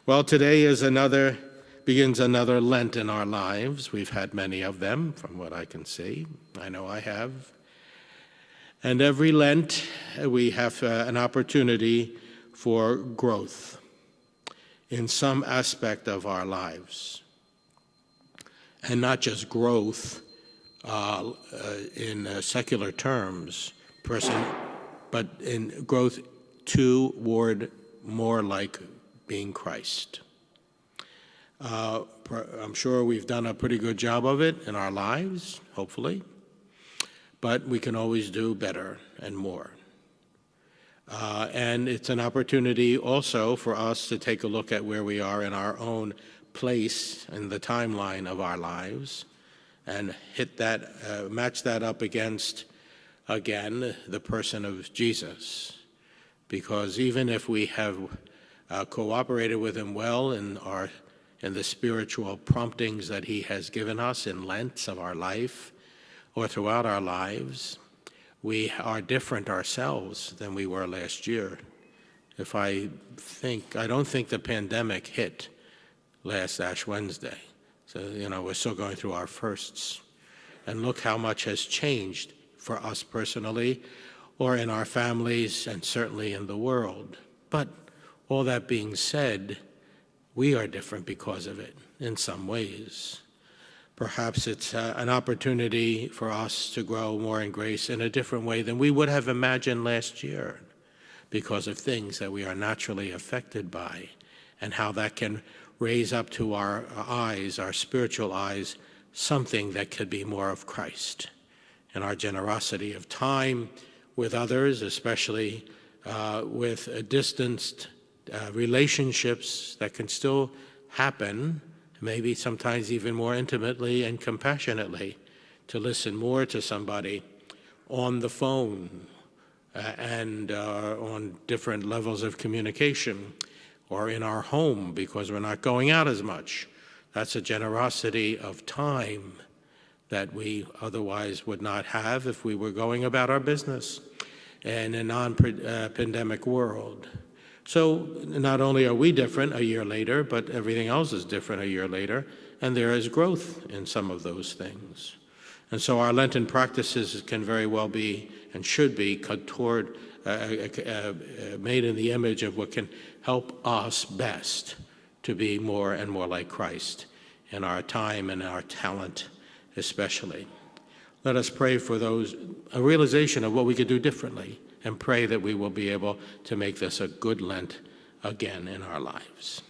Well, today begins another Lent in our lives. We've had many of them, from what I can see. I know I have. And every Lent, we have an opportunity for growth in some aspect of our lives. And not just growth in secular terms, but in growth toward more like being Christ. I'm sure we've done a pretty good job of it in our lives, hopefully, but we can always do better and more. And it's an opportunity also for us to take a look at where we are in our own place in the timeline of our lives and match that up against, again, the person of Jesus. Because even if we have cooperated with him well in the spiritual promptings that he has given us in Lent of our life or throughout our lives, we are different ourselves than we were last year. I don't think the pandemic hit last Ash Wednesday. So, we're still going through our firsts. And look how much has changed for us personally or in our families and certainly in the world. But all that being said, we are different because of it in some ways. Perhaps it's an opportunity for us to grow more in grace in a different way than we would have imagined last year because of things that we are naturally affected by and how that can raise up to our eyes, our spiritual eyes, something that could be more of Christ and our generosity of time with others, especially with distanced relationships that can still happen, maybe sometimes even more intimately and compassionately, to listen more to somebody on the phone and on different levels of communication or in our home because we're not going out as much. That's a generosity of time that we otherwise would not have if we were going about our business in a non-pandemic world. So not only are we different a year later, but everything else is different a year later, and there is growth in some of those things. And so our Lenten practices can very well be and should be made in the image of what can help us best to be more and more like Christ in our time and our talent especially. Let us pray for a realization of what we could do differently and pray that we will be able to make this a good Lent again in our lives.